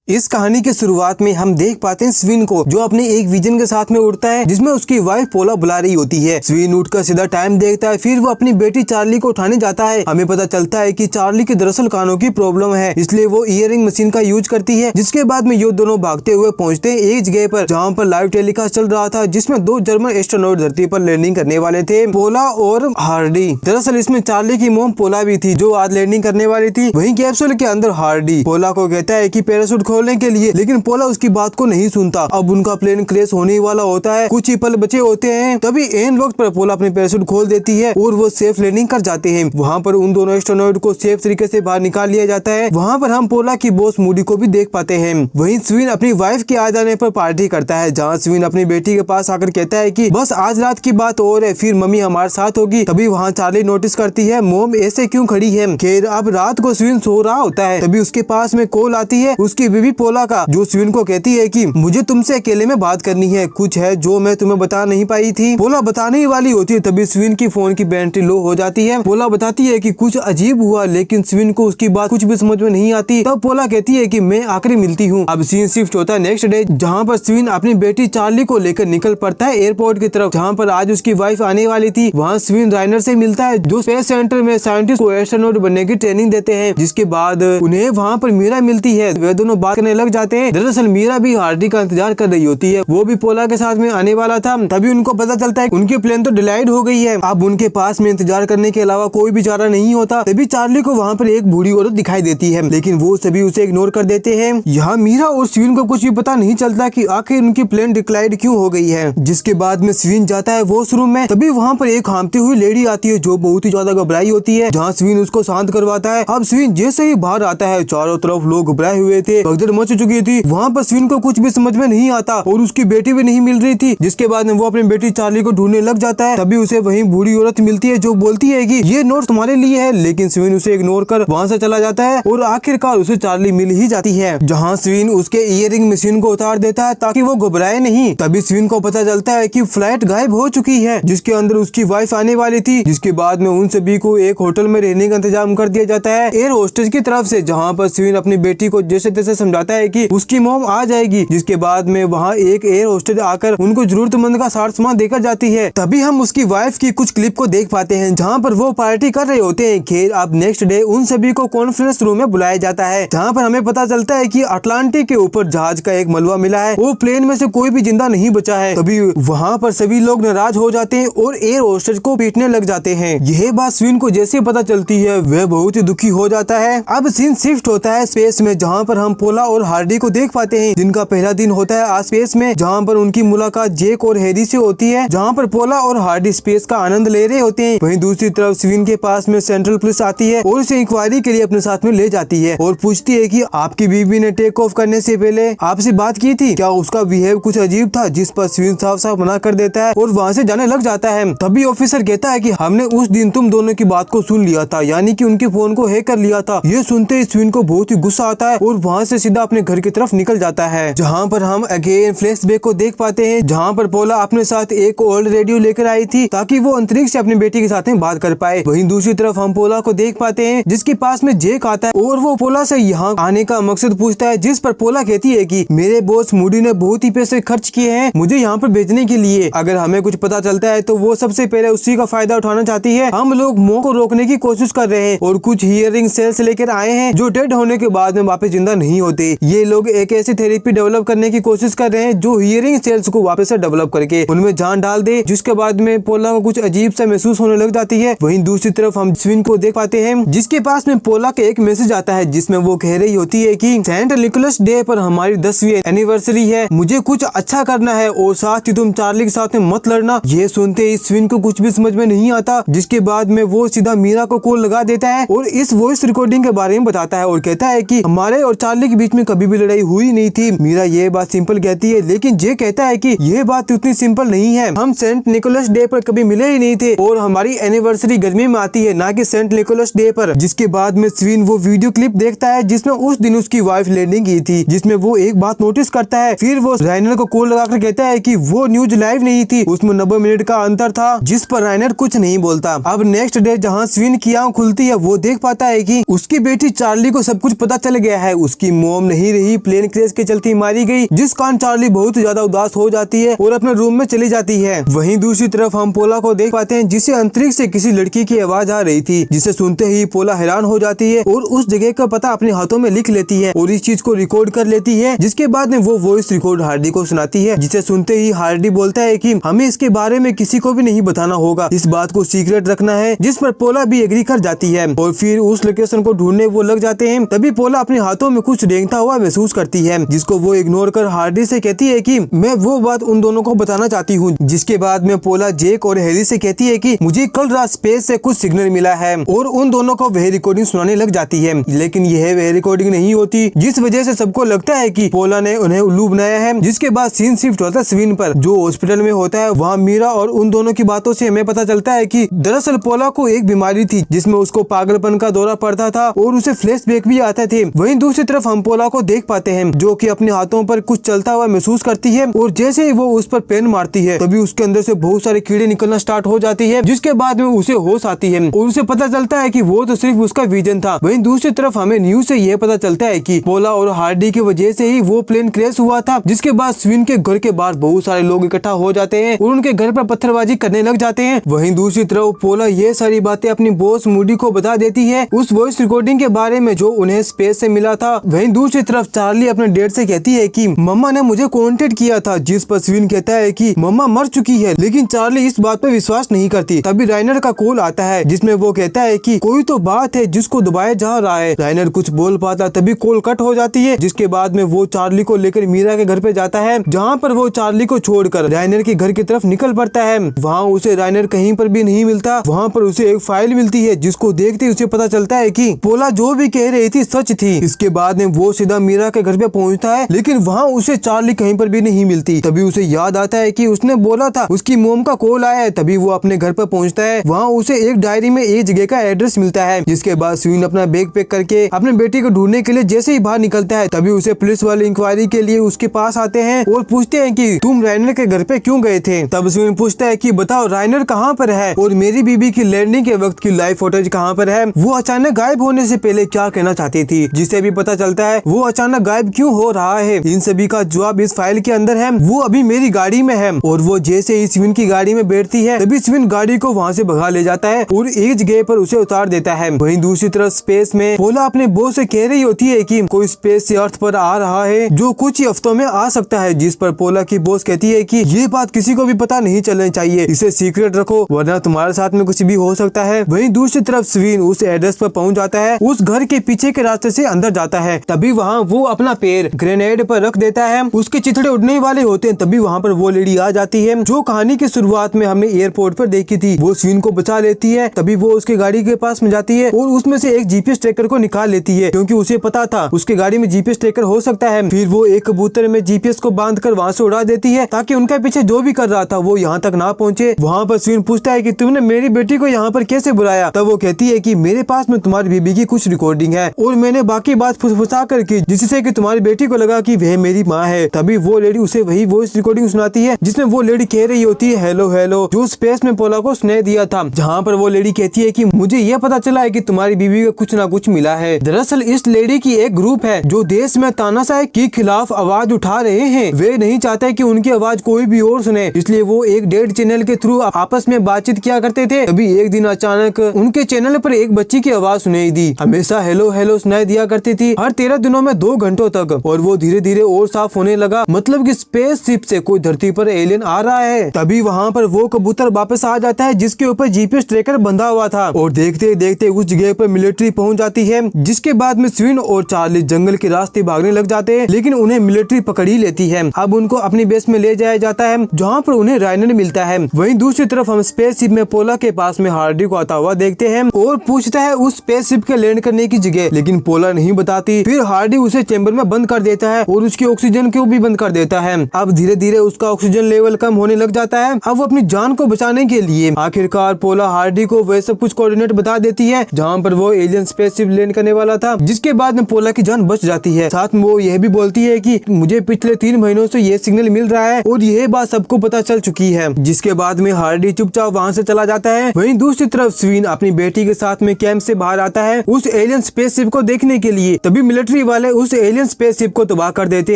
इस कहानी की शुरुआत में हम देख पाते हैं स्विन को, जो अपने एक विजन के साथ में उड़ता है जिसमें उसकी वाइफ पोला बुला रही होती है। स्विन उठकर सीधा टाइम देखता है, फिर वो अपनी बेटी चार्ली को उठाने जाता है। हमें पता चलता है कि चार्ली की दरअसल कानों की प्रॉब्लम है, इसलिए वो इयरिंग मशीन का यूज करती है। जिसके बाद में ये दोनों भागते हुए पहुंचते हैं एक जगह पर जहाँ पर लाइव टेलीकास्ट चल रहा था, जिसमें दो जर्मन एस्ट्रोनॉट धरती पर लैंडिंग करने वाले थे, पोला और हार्डी। दरअसल इसमें चार्ली की मोम पोला भी थी जो आज लैंडिंग करने वाली थी। वहीं कैप्सूल के अंदर हार्डी पोला को कहता है कि पैराशूट खोलने के लिए, लेकिन पोला उसकी बात को नहीं सुनता। अब उनका प्लेन क्रैश होने वाला होता है, कुछ ही पल बचे होते हैं। तभी एन वक्त पर पोला अपने पैराशूट खोल देती है और वो सेफ लैंडिंग कर जाते हैं। वहाँ पर उन दोनों एस्ट्रोनॉट को सेफ तरीके से बाहर निकाल लिया जाता है। वहाँ पर हम पोला की बॉस मूडी को भी देख पाते हैं। वहीं स्विन अपनी वाइफ के आ जाने पर पार्टी करता है, जहाँ स्विन अपनी बेटी के पास आकर कहता है कि बस आज रात की बात और है, फिर मम्मी हमारे साथ होगी। तभी वहाँ चार्ली नोटिस करती है मोम ऐसे क्यों खड़ी है। खैर अब रात को स्विन सो रहा होता है, तभी उसके पास में कॉल आती है उसकी बीवी पोला का, जो स्विन को कहती है कि मुझे तुमसे अकेले में बात करनी है, कुछ है जो मैं तुम्हें बता नहीं पाई थी। पोला बताने ही वाली होती है, तभी स्विन की फोन की बैटरी लो हो जाती है। पोला बताती है कि कुछ अजीब हुआ, लेकिन स्विन को उसकी बात कुछ भी समझ में नहीं आती। तब पोला कहती है कि मैं आखिरी मिलती हूँ। अब सीन शिफ्ट होता है नेक्स्ट डे, जहाँ पर स्विन अपनी बेटी चार्ली को लेकर निकल पड़ता है एयरपोर्ट की तरफ, जहाँ पर आज उसकी वाइफ आने वाली थी। वहाँ स्विन राइनर से मिलता है, जो स्पेस सेंटर में साइंटिस्ट को एस्ट्रोनॉट बनने की ट्रेनिंग देते हैं। जिसके बाद उन्हें वहाँ पर मीरा मिलती है, वे दोनों बात करने लग जाते हैं। दरअसल मीरा भी हार्डी का इंतजार कर रही होती है, वो भी पोला के साथ में आने वाला था। तभी उनको पता चलता है उनकी प्लेन तो डिलाइड हो गई है। अब उनके पास में इंतजार करने के अलावा कोई भी चारा नहीं होता। तभी चार्ली को वहाँ पर एक बूढ़ी औरत दिखाई देती है, लेकिन वो सभी उसे इग्नोर कर देते हैं। यहाँ मीरा और स्विन को कुछ भी पता नहीं चलता कि आखिर उनकी प्लेन डिक्लाइड क्यों हो गई है। जिसके बाद में स्विन जाता है वॉशरूम में, तभी वहाँ पर एक हांफती हुई लेडी आती है जो बहुत ही ज्यादा घबराई होती है, जहाँ स्विन उसको शांत करवाता है। अब स्विन जैसे ही बाहर आता है, चारों तरफ लोग घबराए हुए थे, भगदड़ मच चुकी थी। वहाँ पर स्विन को कुछ भी समझ में नहीं आता और उसकी बेटी भी नहीं मिल रही थी। जिसके बाद में वो अपनी बेटी चार्ली को ढूंढने लग जाता है। तभी उसे वहीं बूढ़ी औरत मिलती है जो बोलती है कि ये नोट तुम्हारे लिए है, लेकिन स्विन उसे इग्नोर कर वहाँ से चला जाता है और आखिरकार उसे चार्ली मिल ही जाती है, जहाँ स्विन उसके इयरिंग मशीन को उतार देता है ताकि वो घबराए नहीं। तभी स्विन को पता चलता है कि फ्लाइट गायब हो चुकी है, जिसके अंदर उसकी वाइफ आने वाली थी। जिसके बाद में उन सभी को एक होटल में रहने का इंतजाम कर दिया जाता है एयर होस्टेज की तरफ से, जहाँ पर स्विन अपनी बेटी को जैसे तैसे समझाता है कि उसकी मॉम आ जाएगी। जिसके बाद में वहाँ एक एयर होस्टेज आकर उनको जरूरतमंद का सारा सामान देकर जाती है। तभी हम उसकी वाइफ की कुछ क्लिप को देख पाते हैं, जहाँ पर वो पार्टी कर रहे होते हैं। खैर अब नेक्स्ट डे उन सभी को कॉन्फ्रेंस रूम में बुलाया जाता है, जहाँ पर हमें पता चलता है कि अटलांटिक के ऊपर जहाज का एक मलबा मिला है, वो प्लेन में से कोई भी जिंदा नहीं बचा है। तभी वहाँ पर सभी लोग नाराज हो जाते हैं और एयर होस्टेज को पीटने लग जाते हैं। यह बात स्विन को जैसे पता चलती है, वह बहुत ही दुखी हो जाता है। अब सीन शिफ्ट होता है स्पेस में, जहाँ पर हम पोला और हार्डी को देख पाते हैं, जिनका पहला दिन होता है आज स्पेस में, जहाँ पर उनकी मुलाकात जेक और हैरी से होती है, जहाँ पर पोला और हार्डी स्पेस का आनंद ले रहे होते हैं। वहीं दूसरी तरफ स्विन के पास में सेंट्रल पुलिस आती है और उसे इंक्वायरी के लिए अपने साथ में ले जाती है और पूछती है कि आपकी बीवी ने टेक ऑफ करने से पहले आपसे बात की थी क्या, उसका बिहेव कुछ अजीब था। जिस पर स्विन साफ साफ मना कर देता है और वहाँ से जाने लग जाता है। तभी ऑफिसर कहता है कि हमने उस दिन तुम दोनों की बात को सुन लिया था, यानी कि उनके फोन को हैक कर लिया था। ये सुनते ही स्विन को बहुत ही गुस्सा आता है और वहाँ से सीधा अपने घर की तरफ निकल जाता है, जहाँ पर हम अगेन फ्लैशबैक को देख पाते हैं, जहाँ पर पोला अपने साथ एक ओल्ड रेडियो लेकर आई थी ताकि वो अंतरिक्ष से अपनी बेटी के साथ में बात कर पाए। वहीं दूसरी तरफ हम पोला को देख पाते हैं, जिसके पास में जेक आता है और वो पोला से यहाँ आने का मकसद पूछता है। जिस पर पोला कहती है कि मेरे बॉस मूडी ने बहुत ही पैसे खर्च किए हैं मुझे यहाँ पर भेजने के लिए, अगर हमें कुछ पता चलता है तो वो सबसे पहले उसी का फायदा उठाना चाहती है। हम लोग मोह को रोकने की कोशिश कर रहे हैं और कुछ हियरिंग सेल्स लेकर आए हैं जो डेड होने के बाद में वापस जिंदा नहीं होते। ये लोग एक ऐसी थेरेपी डेवलप करने की कोशिश कर रहे हैं जो हियरिंग सेल्स को वापस से डेवलप करके उनमें जान डाल दे। जिसके बाद में पोला को कुछ अजीब सा महसूस होने लग जाती है। वहीं दूसरी तरफ हम स्विन को देख पाते हैं, जिसके पास में पोला का एक मैसेज आता है, जिसमें वो कह रही होती है कि सेंट निकोलस डे पर हमारी 10वीं एनिवर्सरी है, मुझे कुछ अच्छा करना है और साथ ही तुम चार्ली के साथ में मत लड़ना। ये सुनते ही स्विन को कुछ भी समझ में नहीं आता। जिसके बाद में वो सीधा मीरा को कॉल लगा देता है और इस वॉइस रिकॉर्डिंग के बारे में बताता है और कहता है कि हमारे और चार्ली के बीच में कभी भी लड़ाई हुई नहीं थी। मीरा ये बात सिंपल कहती है, लेकिन जे कहता है कि यह बात उतनी सिंपल नहीं है, हम सेंट निकोलस डे पर कभी मिले ही नहीं थे और हमारी एनिवर्सरी गर्मी में आती है, ना कि सेंट निकोलस डे पर। जिसके बाद में स्विन वो वीडियो क्लिप देखता है जिसमें उस दिन उसकी वाइफ लैंडिंग की थी, जिसमें वो एक बात नोटिस करता है। फिर वो राइनर को कॉल लगाकर कहता है कि वो न्यूज लाइव नहीं थी, उसमें 90 मिनट का अंतर था। जिस पर राइनर कुछ नहीं बोलता। अब नेक्स्ट डे जहाँ स्विन की आंख खुलती है, वो देख पाता है कि उसकी बेटी चार्ली को सब कुछ पता चल गया है। उसकी मॉम मॉम नहीं रही, प्लेन क्रैश के चलते मारी गई, जिस कारण चार्ली बहुत ज्यादा उदास हो जाती है और अपने रूम में चली जाती है। वहीं दूसरी तरफ हम पोला को देख पाते हैं जिसे अंतरिक्ष से किसी लड़की की आवाज आ रही थी, जिसे सुनते ही पोला हैरान हो जाती है और उस जगह का पता अपने हाथों में लिख लेती है और इस चीज को रिकॉर्ड कर लेती है। जिसके बाद में वो वॉइस रिकॉर्ड हार्डी को सुनाती है, जिसे सुनते ही हार्डी बोलता है कि हमें इसके बारे में किसी को भी नहीं बताना होगा, इस बात को सीक्रेट रखना है, जिस पर पोला भी एग्री कर जाती है और फिर उस लोकेशन को ढूंढने वो लग जाते हैं। तभी पोला अपने हाथों में कुछ रेंगता हुआ महसूस करती है, जिसको वो इग्नोर कर हार्डी से कहती है कि मैं वो बात उन दोनों को बताना चाहती हूँ। जिसके बाद में पोला जेक और हैरी से कहती है कि मुझे कल रात स्पेस से कुछ सिग्नल मिला है और उन दोनों को वह रिकॉर्डिंग सुनाने लग जाती है, लेकिन यह वह रिकॉर्डिंग नहीं होती, जिस वजह से सबको लगता है कि पोला ने उन्हें उल्लू बनाया है। जिसके बाद सीन शिफ्ट होता है स्विन पर, जो हॉस्पिटल में होता है। वहाँ मीरा और उन दोनों की बातों से हमें पता चलता है कि दरअसल पोला को एक बीमारी थी जिसमें उसको पागलपन का दौरा पड़ता था और उसे फ्लैशबैक भी आते थे। वहीं दूसरी तरफ हम पोला को देख पाते हैं जो कि अपने हाथों पर कुछ चलता हुआ महसूस करती है और जैसे ही वो उस पर पेन मारती है तभी उसके अंदर से बहुत सारे कीड़े निकलना स्टार्ट हो जाती है। जिसके बाद में उसे होश आती है और उसे पता चलता है कि वो तो सिर्फ उसका विजन था। वहीं दूसरी तरफ हमें न्यूज से यह पता चलता है कि पोला और हार्डी की वजह से ही वो प्लेन क्रैश हुआ था। जिसके बाद स्विन के घर के बाहर बहुत सारे लोग इकट्ठा हो जाते हैं और उनके घर पर पत्थरबाजी करने लग जाते हैं। वहीं दूसरी तरफ पोला ये सारी बातें अपनी बॉस मूडी को बता देती है उस वॉइस रिकॉर्डिंग के बारे में जो उन्हें स्पेस से मिला था। वहीं दूसरी तरफ चार्ली अपने डैड से कहती है कि मम्मा ने मुझे कांटेक्ट किया था, जिस पर स्विन कहता है कि मम्मा मर चुकी है, लेकिन चार्ली इस बात पर विश्वास नहीं करती। तभी राइनर का कॉल आता है जिसमें वो कहता है कि कोई तो बात है जिसको दबाया जा रहा है। राइनर कुछ बोल पाता तभी कॉल कट हो जाती है। जिसके बाद में वो चार्ली को लेकर मीरा के घर पे जाता है, जहाँ पर वो चार्ली को छोड़कर राइनर के घर की तरफ निकल पड़ता है। वहाँ उसे राइनर कहीं पर भी नहीं मिलता। वहाँ पर उसे एक फाइल मिलती है जिसको देखते ही उसे पता चलता है कि पोला जो भी कह रही थी सच थी। इसके बाद में वो सीधा मीरा के घर पे पहुँचता है, लेकिन वहाँ उसे चार्ली कहीं पर भी नहीं मिलती। तभी उसे याद आता है कि उसने बोला था उसकी मोम का कॉल आया है। तभी वो अपने घर पर पहुँचता है। वहाँ उसे एक डायरी में एक जगह का एड्रेस मिलता है। जिसके बाद स्विन अपना बैग पैक करके अपने बेटी को ढूंढने के लिए जैसे ही बाहर निकलता है तभी उसे पुलिस वाले इंक्वायरी के लिए उसके पास आते हैं और पूछते हैं कि तुम राइनर के घर पे क्यों गए थे। तब स्विन पूछता है कि बताओ राइनर कहाँ पर है और मेरी बीबी की लैंडिंग के वक्त की लाइव फुटेज कहाँ पर है। वो अचानक गायब होने से पहले क्या कहना चाहती थी, जिसे भी पता चलता है वो अचानक गायब क्यों हो रहा है। इन सभी का जवाब इस फाइल के अंदर है। वो अभी मेरी गाड़ी में है और वो जैसे ही स्विन की गाड़ी में बैठती है तभी स्विन गाड़ी को वहाँ से भगा ले जाता है और एक जगह पर उसे उतार देता है। वहीं दूसरी तरफ स्पेस में पोला अपने बॉस से कह रही होती है कि कोई स्पेस से अर्थ पर आ रहा है जो कुछ ही हफ्तों में आ सकता है। जिस पर पोला की बॉस कहती है कि ये बात किसी को भी पता नहीं चलनी चाहिए, इसे सीक्रेट रखो वरना तुम्हारे साथ में कुछ भी हो सकता है। वहीं दूसरी तरफ स्विन उस एड्रेस पर पहुंच जाता है, उस घर के पीछे के रास्ते से अंदर जाता है। तभी वहाँ वो अपना पैर ग्रेनेड पर रख देता है, उसके चिथड़े उड़ने वाले होते हैं। तभी वहाँ पर वो लेडी आ जाती है जो कहानी की शुरुआत में हमने एयरपोर्ट पर देखी थी। वो स्विन को बचा लेती है। तभी वो उसके गाड़ी के पास में जाती है और उसमें से एक जीपीएस ट्रैकर को निकाल लेती है, क्योंकि उसे पता था उसके गाड़ी में जीपीएस ट्रैकर हो सकता है। फिर वो एक कबूतर में जीपीएस को बांधकर वहाँ से उड़ा देती है ताकि उनके पीछे जो भी कर रहा था वो यहाँ तक ना पहुँचे। वहाँ पर स्विन पूछता है कि तुमने मेरी बेटी को यहाँ पर कैसे बुलाया। तब वो कहती है कि मेरे पास में तुम्हारी बीबी की कुछ रिकॉर्डिंग है और मैंने बाकी बात फुसफुसा कर की, जिससे कि तुम्हारी बेटी को लगा कि वह मेरी माँ है। तभी वो लेडी उसे वही वॉइस रिकॉर्डिंग सुनाती है जिसमें वो लेडी कह रही होती है हेलो हेलो, जो स्पेस में पोला को सुनाई दिया था। जहाँ पर वो लेडी कहती है कि मुझे यह पता चला है कि तुम्हारी बीबी को कुछ ना कुछ मिला है। दरअसल इस लेडी की एक ग्रुप है जो देश में तानाशाही के खिलाफ आवाज उठा रहे हैं। वे नहीं चाहते कि उनकी आवाज कोई भी और सुने, इसलिए वो एक डेड चैनल के थ्रू आपस में बातचीत किया करते थे। तभी एक दिन अचानक उनके चैनल पर एक बच्ची की आवाज सुनाई दी। हमेशा हेलो हेलो सुनाई दिया करती थी हर 13 दिनों में 2 घंटों तक, और वो धीरे धीरे और साफ होने लगा। मतलब कि स्पेस शिप से कोई धरती पर एलियन आ रहा है। तभी वहाँ पर वो कबूतर वापस आ जाता है जिसके ऊपर जीपीएस ट्रैकर बंधा हुआ था, और देखते देखते उस जगह पर मिलिट्री पहुँच जाती है। जिसके बाद में स्विन और चार्ली जंगल के रास्ते भागने लग जाते हैं, लेकिन उन्हें मिलिट्री पकड़ ही लेती है। अब उनको अपनी बेस में ले जाया जाता है जहाँ पर उन्हें राइनर मिलता है। वहीं दूसरी तरफ हम स्पेसशिप में पोला के पास में हार्डी को आता हुआ देखते हैं और पूछता है उस स्पेसशिप के लैंड करने की जगह, लेकिन पोला नहीं बताती। फिर हार्डी उसे चैम्बर में बंद कर देता है और उसकी ऑक्सीजन को भी बंद कर देता है। अब धीरे धीरे उसका ऑक्सीजन लेवल कम होने लग जाता है। अब वो अपनी जान को बचाने के लिए आखिरकार पोला हार्डी को वह सब कुछ कोऑर्डिनेट बता देती है जहाँ पर वो एलियन स्पेसशिप लैंड करने वाला था। जिसके बाद में पोला की जान बच जाती है। साथ में वो यह भी बोलती है कि मुझे पिछले 3 महीनों से ये सिग्नल मिल रहा है और यह बात सबको पता चल चुकी है। जिसके बाद में हार्डी चुपचाप वहाँ से चला जाता है। वहीं दूसरी तरफ स्विन अपनी बेटी के साथ में कैंप से बाहर आता है उस एलियन स्पेसशिप को देखने के लिए। तभी मिलिट्री वाले उस एलियन स्पेसशिप को तबाह कर देते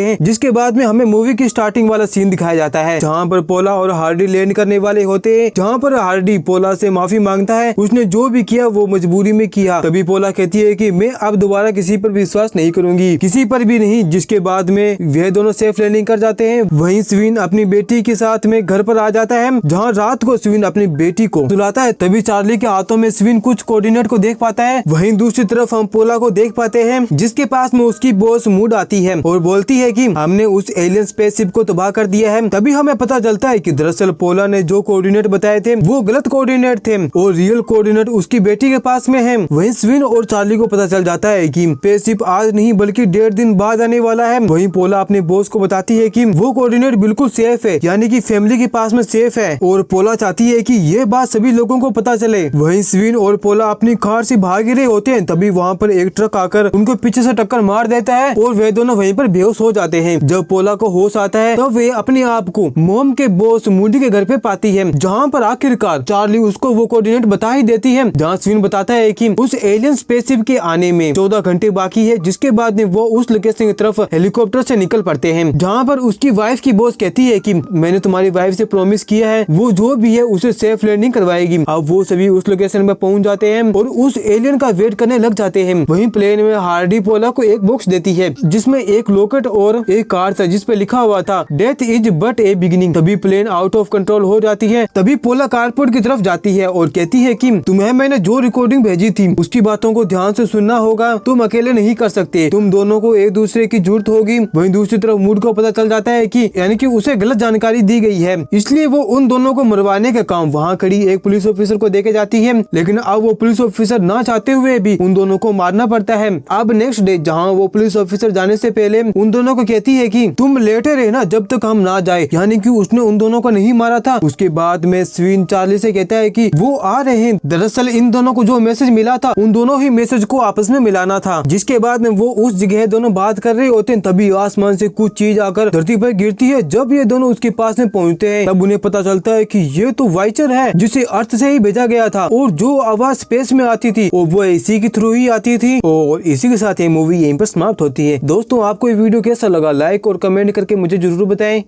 हैं, जिसके बाद में हमें मूवी की स्टार्टिंग वाला सीन दिखाया जाता है जहाँ पर पोला और हार्डी लैंड करने वाले होते हैं, जहाँ पर हार्डी पोला से माफी मांगता है। उसने जो भी किया वो मजबूरी में किया। तभी पोला कहती है कि मैं अब दोबारा किसी पर विश्वास नहीं करूंगी, किसी पर भी नहीं। जिसके बाद में वे दोनों सेफ लैंडिंग कर जाते हैं। वहीं स्वीन अपनी बेटी के साथ में घर पर आ जाता है, जहाँ रात को स्वीन अपनी बेटी को सुलाता है। तभी चार्ली के हाथों में स्वीन कुछ कोऑर्डिनेट को देख पाता है। वहीं दूसरी तरफ हम पोला को देख पाते हैं, जिसके पास में उसकी बॉस मूड आती है और बोलती है कि हमने उस एलियन स्पेसशिप को तबाह कर दिया है। तभी हमें पता चलता है कि दरअसल पोला ने जो कोऑर्डिनेट बताए थे वो गलत कोऑर्डिनेट थे और रियल कोऑर्डिनेट उसकी बेटी के पास में है। वहीं स्वीन और चार्ली को पता चल जाता है कि स्पेसशिप आज नहीं बल्कि 1.5 दिन बाद आने वाला है। वहीं पोला अपने बॉस को बताती है कि वो कोऑर्डिनेट बिल्कुल सेफ है, यानी कि फैमिली के पास में सेफ है, और पोला चाहती है कि ये बात सभी लोगों को पता चले। वहीं स्वीन और पोला अपनी कार से भाग रहे होते हैं, तभी वहाँ पर एक ट्रक आकर उनको पीछे से टक्कर मार देता है और वे दोनों वहीं पर बेहोश हो जाते हैं। जब पोला को होश आता है तब वे अपने आप को मॉम के बॉस मूडी के घर पे पाती है, जहाँ पर आखिरकार चार्ली उसको वो कोऑर्डिनेट बता ही देती है, जहाँ स्वीन बताता है कि उस एलियन स्पेसशिप के आने में 14 घंटे बाकी है। जिसके बाद में वो उस लोकेशन की तरफ हेलीकॉप्टर से निकल पड़ते हैं, जहाँ पर उसकी वाइफ की बॉस कहती है कि मैंने तुम्हारी वाइफ से प्रॉमिस किया है वो जो भी है उसे सेफ लैंडिंग करवाएगी। अब वो सभी उस लोकेशन में पहुंच जाते हैं और उस एलियन का वेट करने लग जाते हैं। वहीं प्लेन में हार्डी पोला को एक बॉक्स देती है, जिसमें एक लॉकेट और एक कार्ड था जिसपे लिखा हुआ था death is but A beginning. तभी प्लेन आउट ऑफ कंट्रोल हो जाती है। तभी पोला कारपोर्ट की तरफ जाती है और कहती है कि तुम्हें मैंने जो रिकॉर्डिंग भेजी थी उसकी बातों को ध्यान से सुनना होगा, तुम अकेले नहीं कर सकते, तुम दोनों को एक दूसरे की जरूरत होगी। वहीं दूसरी तरफ मूड को पता चल जाता है कि यानी कि उसे गलत जानकारी दी गई है, इसलिए वो उन दोनों को मरवाने का काम वहाँ खड़ी एक पुलिस ऑफिसर को देके जाती है। लेकिन अब वो पुलिस ऑफिसर ना चाहते हुए भी उन दोनों को मारना पड़ता है। अब नेक्स्ट डे जहाँ वो पुलिस ऑफिसर जाने से पहले उन दोनों को कहती है कि तुम लेटे रहना जब तक हम ना जाए, यानी कि उसने उन दोनों को नहीं मारा था। उसके बाद में स्वीन चार्ली से कहता है कि वो आ रहे हैं। दरअसल इन दोनों को जो मैसेज मिला था उन दोनों ही मैसेज को आपस में मिलाना था। जिसके बाद में वो उस जगह दोनों बात कर रहे होते हैं, तभी आसमान से कुछ चीज आकर धरती पर गिरती है। जब ये दोनों उसके पास में पहुंचते हैं तब उन्हें पता चलता है कि ये तो वाइचर है, जिसे अर्थ से ही भेजा गया था, और जो आवाज स्पेस में आती थी वो इसी के थ्रू ही आती थी। और इसी के साथ ये मूवी यहीं पर समाप्त होती है। दोस्तों, आपको ये वीडियो कैसा लगा लाइक और कमेंट करके मुझे जरूर बताएं।